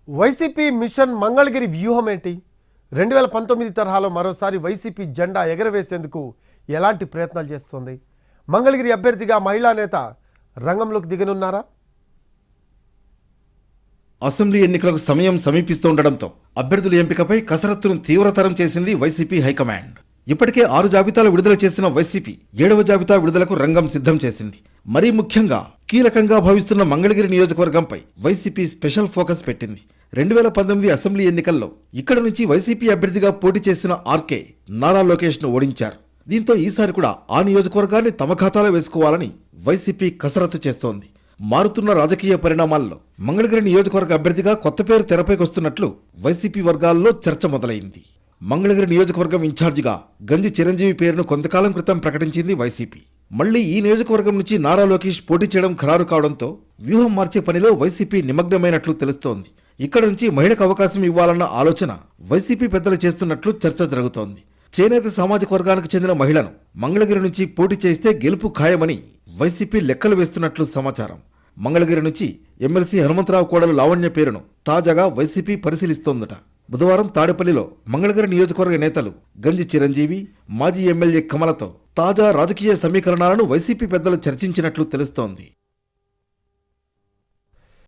YCP machine Mangalagiri వ్యూహం ఏంటి? 2019 తరహాలో మరోసారి వైసీపీ జెండా ఎగరవేసేందుకు ఎలాంటి ప్రయత్నాలు చేస్తోంది? మంగళగిరి అభ్యర్థిగా మహిళా నేత రంగంలోకి దిగనున్నారా? అసెంబ్లీ ఎన్నికలకు సమయం సమీపిస్తుండటంతో అభ్యర్థుల ఎంపికపై కసరత్తును తీవ్రతరం చేసింది వైసీపీ హైకమాండ్. ఇప్పటికే 6 జాబితాలు విడుదల చేసిన వైసీపీ 7వ జాబితా విడుదలకు రంగం సిద్ధం చేసింది. మరీ ముఖ్యంగా కీలకంగా భావిస్తున్న మంగళగిరి నియోజకవర్గంపై వైసీపీ స్పెషల్ ఫోకస్ పెట్టింది. 2019 అసెంబ్లీ ఎన్నికల్లో ఇక్కడ నుంచి వైసీపీ అభ్యర్థిగా పోటీ చేసిన ఆర్కే నారా లోకేష్ ను ఓడించారు. దీంతో ఈసారి కూడా ఆ నియోజకవర్గాన్ని తమ ఖాతాలో వేసుకోవాలని వైసీపీ కసరత్తు చేస్తోంది. మారుతున్న రాజకీయ పరిణామాల్లో మంగళగిరి నియోజకవర్గ అభ్యర్థిగా కొత్త పేరు తెరపైకొస్తున్నట్లు వైసీపీ వర్గాల్లో చర్చ మొదలైంది. మంగళగిరి నియోజకవర్గం ఇన్ఛార్జిగా గంజి చిరంజీవి పేరును కొంతకాలం క్రితం ప్రకటించింది వైసీపీ. మళ్లీ ఈ నియోజకవర్గం నుంచి నారా లోకేష్ పోటీ చేయడం ఖరారు కావడంతో వ్యూహం మార్చే పనిలో వైసీపీ నిమగ్నమైనట్లు తెలుస్తోంది. ఇక్కడ నుంచి మహిళకు అవకాశం ఇవ్వాలన్న ఆలోచన వైసీపీ పెద్దలు చేస్తున్నట్లు చర్చ జరుగుతోంది. చేనేత సామాజిక వర్గానికి చెందిన మహిళను మంగళగిరి నుంచి పోటీ చేస్తే గెలుపు ఖాయమని వైసీపీ లెక్కలు వేస్తున్నట్లు సమాచారం. మంగళగిరి నుంచి ఎమ్మెల్సీ హనుమంతరావు కోడలు లావణ్య పేరును తాజాగా వైసీపీ పరిశీలిస్తోందట. బుధవారం తాడేపల్లిలో మంగళగిరి నియోజకవర్గ నేతలు గంజి చిరంజీవి, మాజీ ఎమ్మెల్యే కమలతో తాజా రాజకీయ సమీకరణాలను వైసీపీ పెద్దలు చర్చించినట్లు తెలుస్తోంది.